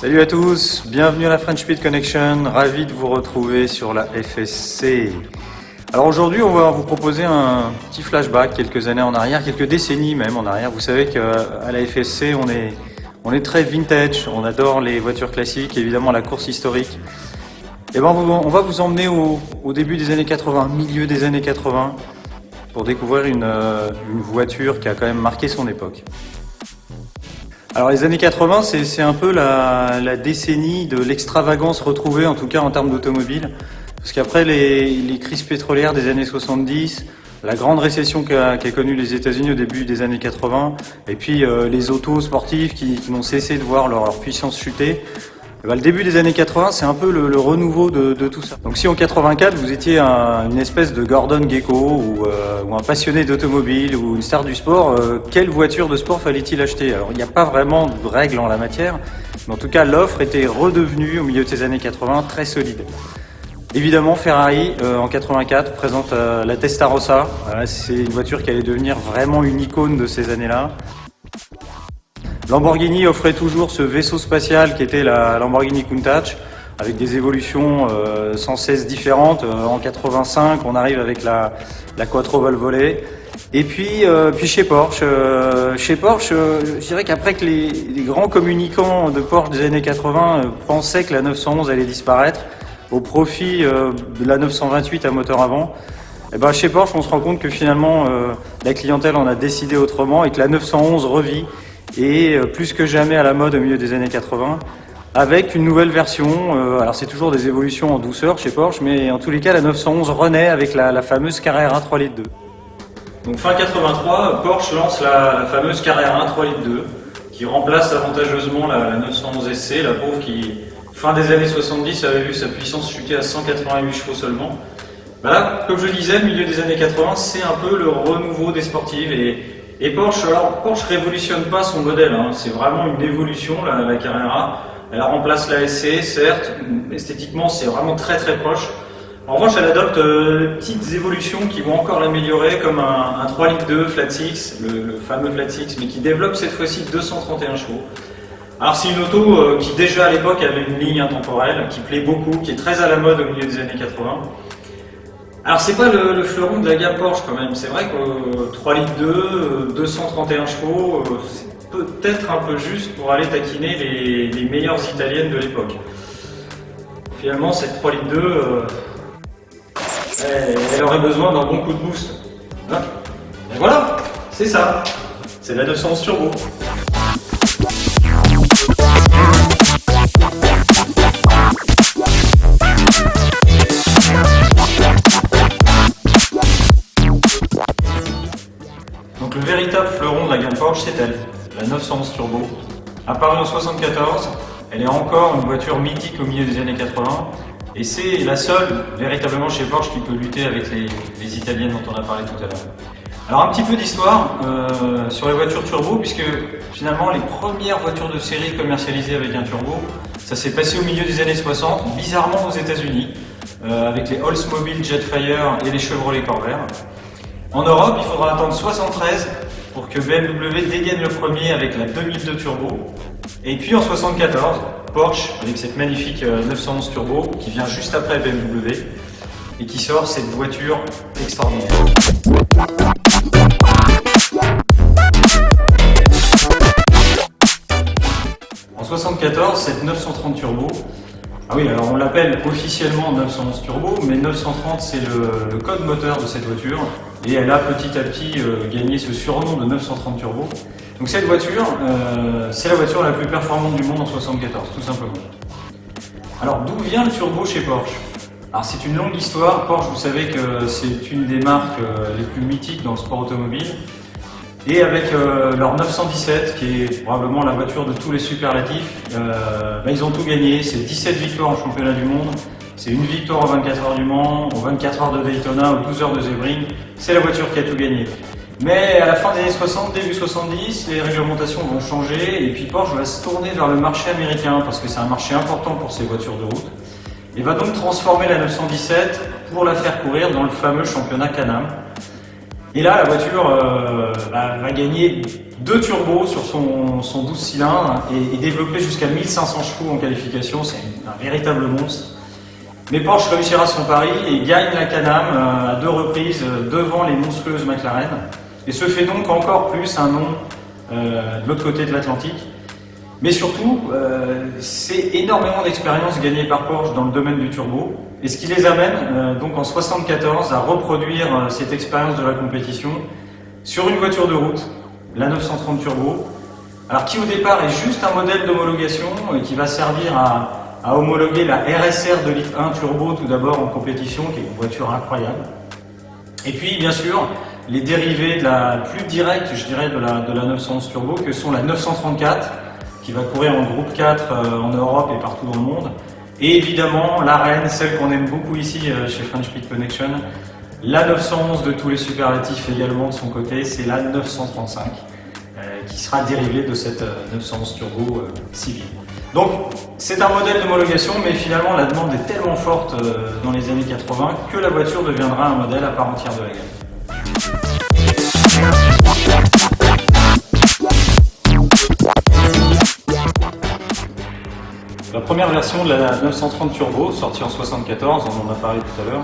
Salut à tous, bienvenue à la French Speed Connection, ravi de vous retrouver sur la FSC. Alors aujourd'hui on va vous proposer un petit flashback quelques années en arrière, quelques décennies même en arrière. Vous savez qu'à la FSC on est très vintage, on adore les voitures classiques, évidemment la course historique. Et ben on va vous emmener au début des années 80, milieu des années 80, pour découvrir une voiture qui a quand même marqué son époque. Alors les années 80, c'est un peu la décennie de l'extravagance retrouvée, en tout cas en termes d'automobile. Parce qu'après les crises pétrolières des années 70, la grande récession qu'a connue les États-Unis au début des années 80, et puis les autos sportives qui n'ont cessé de voir leur puissance chuter, et ben, le début des années 80, c'est un peu le renouveau de tout ça. Donc si en 84, vous étiez une espèce de Gordon Gekko ou un passionné d'automobile ou une star du sport, quelle voiture de sport fallait-il acheter? Alors il n'y a pas vraiment de règles en la matière, mais en tout cas l'offre était redevenue au milieu de ces années 80 très solide. Évidemment Ferrari en 84 présente la Testarossa, c'est une voiture qui allait devenir vraiment une icône de ces années-là. Lamborghini offrait toujours ce vaisseau spatial qui était la Lamborghini Countach, avec des évolutions sans cesse différentes. En 85, on arrive avec la Quattro Valvole. Et puis chez Porsche, je dirais qu'après que les grands communicants de Porsche des années 80 pensaient que la 911 allait disparaître au profit de la 928 à moteur avant, et ben chez Porsche, on se rend compte que finalement la clientèle en a décidé autrement et que la 911 revit. Et plus que jamais à la mode au milieu des années 80, avec une nouvelle version. Alors c'est toujours des évolutions en douceur chez Porsche, mais en tous les cas la 911 renaît avec la fameuse Carrera 3,2 litres. Donc fin 83, Porsche lance la fameuse Carrera 3,2 litres, qui remplace avantageusement la 911 SC, la pauvre qui, fin des années 70, avait vu sa puissance chuter à 188 chevaux seulement. Voilà, comme je le disais, milieu des années 80, c'est un peu le renouveau des sportives. Et Porsche révolutionne pas son modèle, hein. C'est vraiment une évolution, la Carrera. Elle remplace la SC, certes, esthétiquement c'est vraiment très très proche. En revanche, elle adopte des petites évolutions qui vont encore l'améliorer, comme un 3,2 litres Flat Six, le fameux Flat Six, mais qui développe cette fois-ci 231 chevaux. Alors c'est une auto qui déjà à l'époque avait une ligne intemporelle, qui plaît beaucoup, qui est très à la mode au milieu des années 80. Alors c'est pas le fleuron de la gamme Porsche quand même, c'est vrai que 3,2 litres, 231 chevaux, c'est peut-être un peu juste pour aller taquiner les meilleures italiennes de l'époque. Finalement cette 3,2 litres, elle aurait besoin d'un bon coup de boost. Hein, et voilà, c'est ça, c'est la 911 Turbo. Donc le véritable fleuron de la gamme Porsche, c'est elle, la 911 Turbo. Apparue en 74, elle est encore une voiture mythique au milieu des années 80 et c'est la seule véritablement chez Porsche qui peut lutter avec les italiennes dont on a parlé tout à l'heure. Alors un petit peu d'histoire sur les voitures turbo, puisque finalement les premières voitures de série commercialisées avec un turbo, ça s'est passé au milieu des années 60, bizarrement aux États-Unis, avec les Oldsmobile Jetfire et les Chevrolet Corvair. En Europe, il faudra attendre 73 pour que BMW dégaine le premier avec la 2002 Turbo. Et puis en 74, Porsche avec cette magnifique 911 Turbo qui vient juste après BMW et qui sort cette voiture extraordinaire. En 74, cette 930 Turbo, ah oui, alors on l'appelle officiellement 911 Turbo, mais 930 c'est le code moteur de cette voiture et elle a petit à petit gagné ce surnom de 930 Turbo. Donc cette voiture, c'est la voiture la plus performante du monde en 74, tout simplement. Alors d'où vient le turbo chez Porsche? Alors c'est une longue histoire. Porsche, vous savez que c'est une des marques les plus mythiques dans le sport automobile. Et avec leur 917, qui est probablement la voiture de tous les superlatifs, ils ont tout gagné. C'est 17 victoires en championnat du monde, c'est une victoire aux 24 heures du Mans, aux 24 heures de Daytona, aux 12 heures de Sebring. C'est la voiture qui a tout gagné. Mais à la fin des années 60, début 70, les réglementations vont changer et puis Porsche va se tourner vers le marché américain parce que c'est un marché important pour ces voitures de route. Et va donc transformer la 917 pour la faire courir dans le fameux championnat Can-Am. Et là, la voiture va gagner 2 turbos sur son 12 cylindres et développer jusqu'à 1500 chevaux en qualification. C'est un véritable monstre. Mais Porsche réussira son pari et gagne la Can-Am à 2 reprises devant les monstrueuses McLaren. Et se fait donc encore plus un nom de l'autre côté de l'Atlantique. Mais surtout, c'est énormément d'expérience gagnée par Porsche dans le domaine du turbo. Et ce qui les amène donc en 1974 à reproduire cette expérience de la compétition sur une voiture de route, la 930 Turbo. Alors qui au départ est juste un modèle d'homologation qui va servir à homologuer la RSR de litre 1 Turbo tout d'abord en compétition, qui est une voiture incroyable. Et puis bien sûr, les dérivés de la plus directe, je dirais, de la 911 Turbo, que sont la 934, qui va courir en groupe 4 en Europe et partout dans le monde. Et évidemment, la reine, celle qu'on aime beaucoup ici chez French Pit Connection, la 911 de tous les superlatifs également de son côté, c'est la 935, qui sera dérivée de cette 911 Turbo civile. Donc, c'est un modèle d'homologation, mais finalement, la demande est tellement forte dans les années 80 que la voiture deviendra un modèle à part entière de la gamme. La première version de la 930 Turbo, sortie en 1974, on en a parlé tout à l'heure,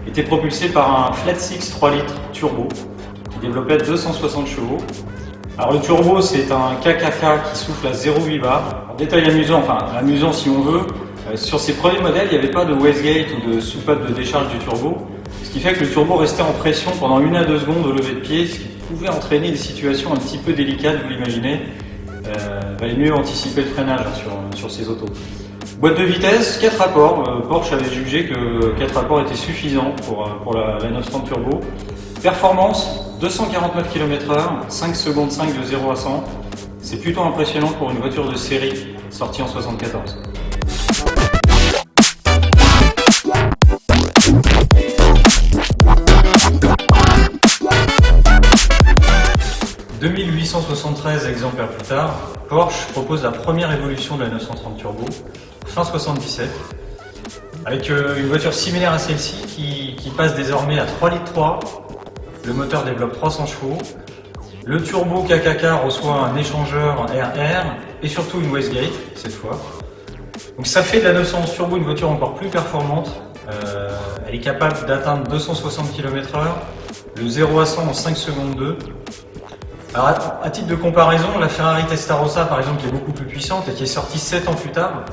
était propulsée par un Flat Six 3 litres turbo qui développait 260 chevaux. Alors le turbo, c'est un KKK qui souffle à 0,8 bar. En détail amusant, enfin amusant si on veut, sur ces premiers modèles, il n'y avait pas de wastegate ou de soupape de décharge du turbo, ce qui fait que le turbo restait en pression pendant 1 à 2 secondes au lever de pied, ce qui pouvait entraîner des situations un petit peu délicates, vous l'imaginez. Valait mieux anticiper le freinage sur ces autos. Boîte de vitesse, 4 rapports. Porsche avait jugé que 4 rapports étaient suffisants pour la 930 Turbo. Performance, 249 km/h, 5 secondes 5 de 0 à 100. C'est plutôt impressionnant pour une voiture de série sortie en 1974. « 2873 exemplaires plus tard, Porsche propose la première évolution de la 930 Turbo, fin 77, avec une voiture similaire à celle-ci qui passe désormais à 3,3 litres, le moteur développe 300 chevaux, le turbo KKK reçoit un échangeur RR et surtout une wastegate cette fois. Donc ça fait de la 911 Turbo une voiture encore plus performante, elle est capable d'atteindre 260 km/h, le 0 à 100 en 5 secondes 2. Alors, à titre de comparaison, la Ferrari Testarossa, par exemple, qui est beaucoup plus puissante et qui est sortie 7 ans plus tard,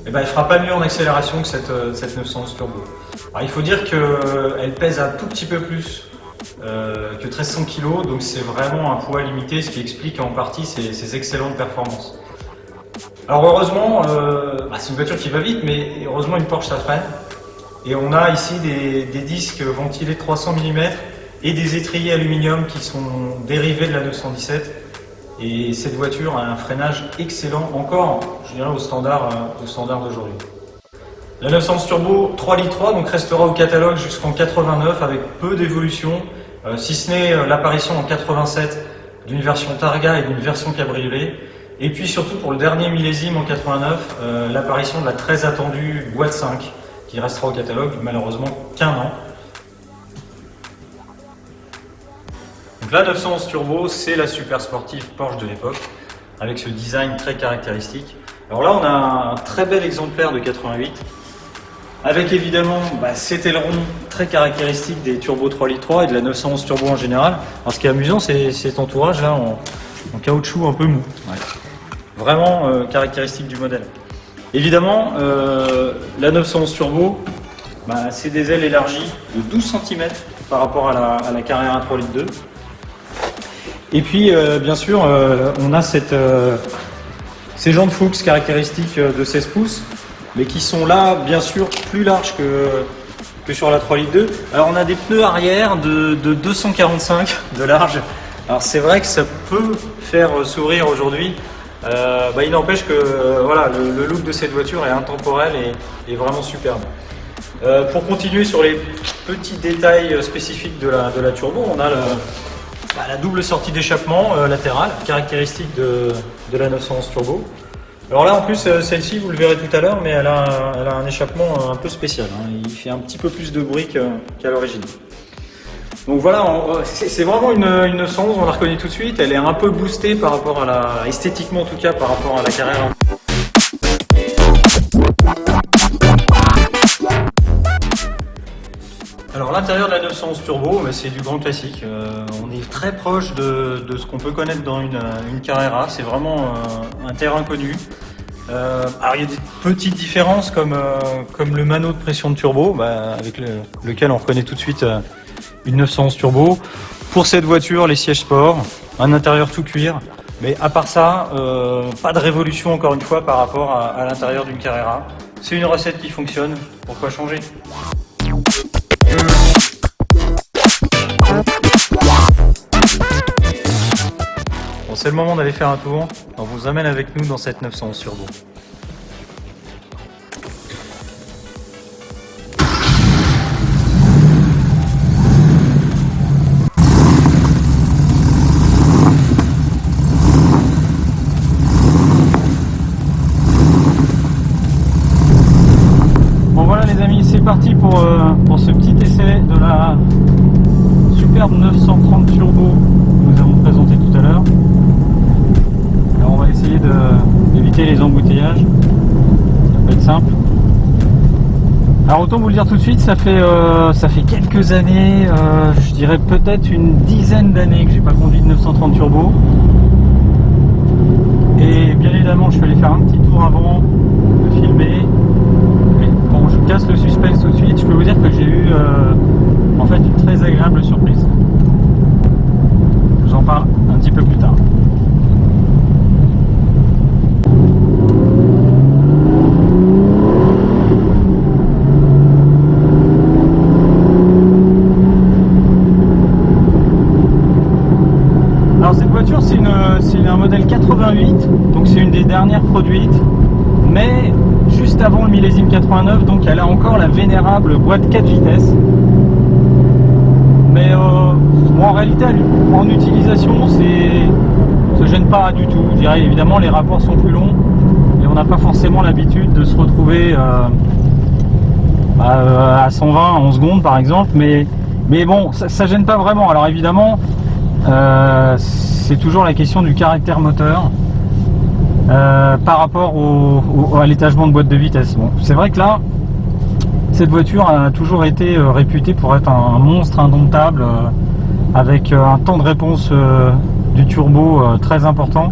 elle fera pas mieux en accélération que cette 911 Turbo. Alors, il faut dire qu'elle pèse un tout petit peu plus que 1300 kg, donc c'est vraiment un poids limité, ce qui explique en partie ses excellentes performances. Alors heureusement, c'est une voiture qui va vite, mais heureusement une Porsche ça freine. Et on a ici des disques ventilés de 300 mm et des étriers aluminium qui sont dérivés de la 917. Et cette voiture a un freinage excellent, encore, je dirais, au standard d'aujourd'hui. La 911 Turbo 3,3 litres donc restera au catalogue jusqu'en 89 avec peu d'évolution, si ce n'est l'apparition en 87 d'une version Targa et d'une version cabriolet. Et puis surtout pour le dernier millésime en 89, l'apparition de la très attendue boîte 5 qui restera au catalogue malheureusement qu'1 an. Donc la 911 Turbo, c'est la super sportive Porsche de l'époque, avec ce design très caractéristique. Alors là, on a un très bel exemplaire de 88, avec évidemment cet aileron très caractéristique des Turbo 3,3 litres et de la 911 Turbo en général. Alors ce qui est amusant, c'est cet entourage là en caoutchouc un peu mou. Ouais. Vraiment caractéristique du modèle. Évidemment, la 911 Turbo, c'est des ailes élargies de 12 cm par rapport à la Carrera 3,2 litres. Et puis, bien sûr, on a ces jantes Fuchs caractéristiques de 16 pouces, mais qui sont là, bien sûr, plus larges que sur la 3,2 litres. Alors, on a des pneus arrière de 245 de large, Alors c'est vrai que ça peut faire sourire aujourd'hui. Il n'empêche que voilà, le look de cette voiture est intemporel et vraiment superbe. Pour continuer sur les petits détails spécifiques de la turbo, on a la double sortie d'échappement latérale, caractéristique de la 911 turbo. Alors là en plus celle-ci vous le verrez tout à l'heure, mais elle a un échappement un peu spécial, hein. Il fait un petit peu plus de bruit qu'à l'origine. Donc voilà, c'est vraiment une 911, on la reconnaît tout de suite, elle est un peu boostée par rapport à esthétiquement en tout cas par rapport à la Carrera. Alors l'intérieur de la 911 turbo, c'est du grand classique. On est très proche de ce qu'on peut connaître dans une Carrera. C'est vraiment un terrain connu. Alors il y a des petites différences comme le manot de pression de turbo, avec lequel on reconnaît tout de suite une 911 turbo. Pour cette voiture, les sièges sport, un intérieur tout cuir. Mais à part ça, pas de révolution encore une fois par rapport à l'intérieur d'une Carrera. C'est une recette qui fonctionne. Pourquoi changer ? Bon, c'est le moment d'aller faire un tour. On vous amène avec nous dans cette 911 turbo. Bon voilà les amis, c'est parti pour ce petit essai de la superbe 930 turbo que nous avons présenté tout à l'heure. Alors on va essayer d'éviter les embouteillages, ça peut être simple. Alors autant vous le dire tout de suite, ça fait quelques années, je dirais peut-être une dizaine d'années que j'ai pas conduit de 930 turbo. Et bien évidemment je suis allé faire un petit tour avant de filmer. Bon, je casse le suspense tout de suite, je peux vous dire que j'ai eu en fait une très agréable surprise. Je vous en parle un petit peu plus tard. Alors cette voiture c'est un modèle 88, donc c'est une des dernières produites, mais juste avant le millésime 89, donc elle a encore la vénérable boîte 4 vitesses. Mais en réalité, en utilisation, ça gêne pas du tout. Je dirais évidemment les rapports sont plus longs et on n'a pas forcément l'habitude de se retrouver à 120 en secondes par exemple. Mais bon, ça gêne pas vraiment. Alors évidemment, c'est toujours la question du caractère moteur. Par rapport à l'étagement de boîte de vitesse. Bon, c'est vrai que là, cette voiture a toujours été réputée pour être un monstre indomptable, avec un temps de réponse du turbo très important.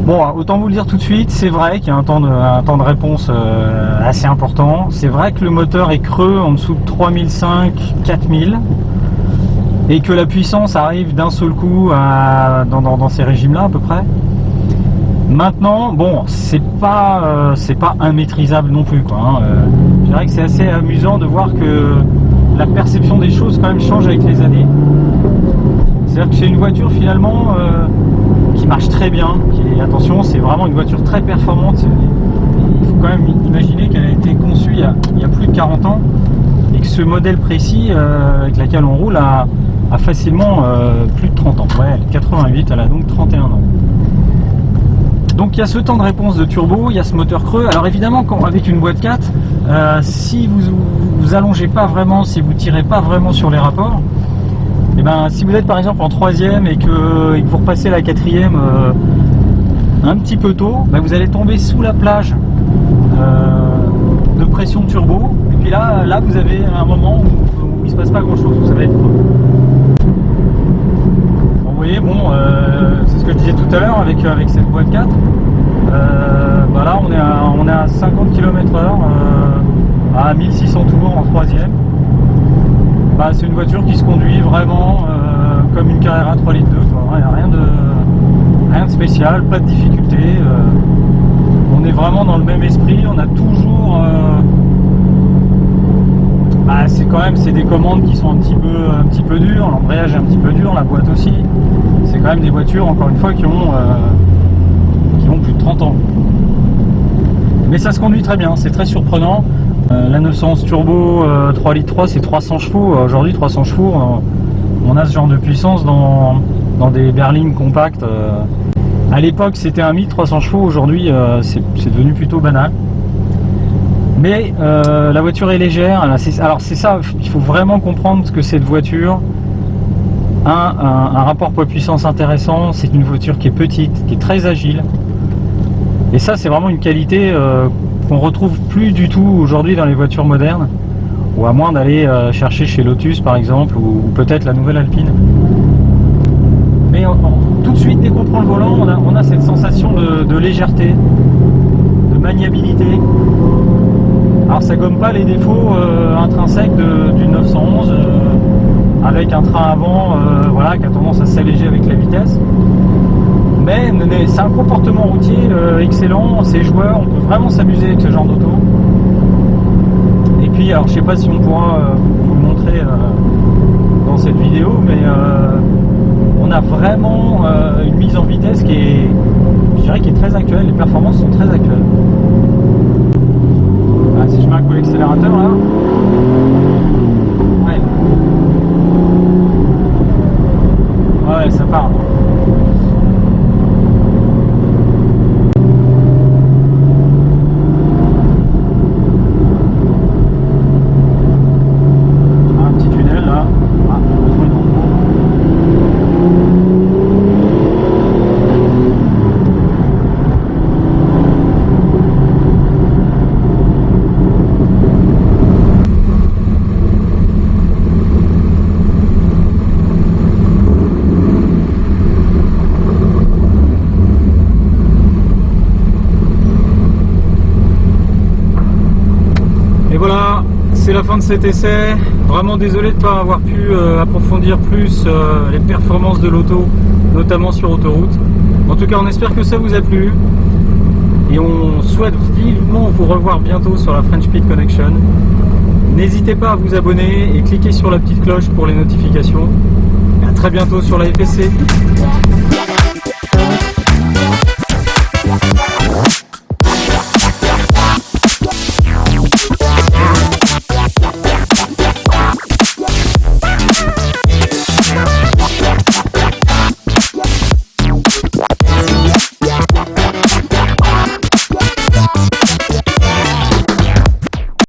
Bon, autant vous le dire tout de suite, c'est vrai qu'il y a un temps de réponse assez important. C'est vrai que le moteur est creux en dessous de 3005-4000 et que la puissance arrive d'un seul coup dans ces régimes-là à peu près. Maintenant, bon, c'est pas immaîtrisable non plus, quoi, hein. Je dirais que c'est assez amusant de voir que la perception des choses quand même change avec les années. C'est-à-dire que c'est une voiture finalement qui marche très bien, attention, c'est vraiment une voiture très performante. Il faut quand même imaginer qu'elle a été conçue il y a plus de 40 ans et que ce modèle précis avec lequel on roule a facilement plus de 30 ans. Ouais, elle est 88, elle a donc 31 ans. Donc il y a ce temps de réponse de turbo, il y a ce moteur creux. Alors évidemment, avec une boîte 4, si vous allongez pas vraiment, si vous tirez pas vraiment sur les rapports, et ben si vous êtes par exemple en 3e et que vous repassez la 4e un petit peu tôt, ben vous allez tomber sous la plage de pression turbo. Et puis là vous avez un moment où il se passe pas grand chose, ça va être creux. Vous voyez, bon, c'est ce que je disais tout à l'heure avec cette boîte 4. Là on est à 50 km/h à 1600 tours en 3e. C'est une voiture qui se conduit vraiment comme une Carrera 3,2 litres. Il n'y a rien de spécial, pas de difficulté. On est vraiment dans le même esprit. On a toujours Bah, c'est quand même des commandes qui sont un petit peu dures, l'embrayage est un petit peu dur, la boîte aussi. C'est quand même des voitures, encore une fois, qui ont plus de 30 ans. Mais ça se conduit très bien, c'est très surprenant. La 911 Turbo 3 litres 3, c'est 300 chevaux. Aujourd'hui, 300 chevaux, on a ce genre de puissance dans des berlines compactes. À l'époque, c'était un mythe, 300 chevaux. Aujourd'hui, c'est devenu plutôt banal. Mais la voiture est légère. Alors c'est ça, il faut vraiment comprendre ce que cette voiture. Un rapport poids-puissance intéressant. C'est une voiture qui est petite, qui est très agile. Et ça, c'est vraiment une qualité qu'on retrouve plus du tout aujourd'hui dans les voitures modernes, ou à moins d'aller chercher chez Lotus par exemple, ou peut-être la nouvelle Alpine. Mais tout de suite, dès qu'on prend le volant, on a cette sensation de légèreté, de maniabilité. Alors ça gomme pas les défauts intrinsèques d'une 911 avec un train avant voilà, qui a tendance à s'alléger avec la vitesse. Mais c'est un comportement routier excellent, c'est joueur, on peut vraiment s'amuser avec ce genre d'auto. Et puis, alors je sais pas si on pourra vous le montrer dans cette vidéo, mais on a vraiment une mise en vitesse qui est, je dirais, qui est très actuelle, les performances sont très actuelles. Ah, si je mets un coup l'accélérateur là, ouais, ça part. Voilà, c'est la fin de cet essai. Vraiment désolé de ne pas avoir pu approfondir plus les performances de l'auto, notamment sur autoroute. En tout cas, on espère que ça vous a plu. Et on souhaite vivement vous revoir bientôt sur la French Speed Connection. N'hésitez pas à vous abonner et cliquez sur la petite cloche pour les notifications. Et à très bientôt sur la FSC.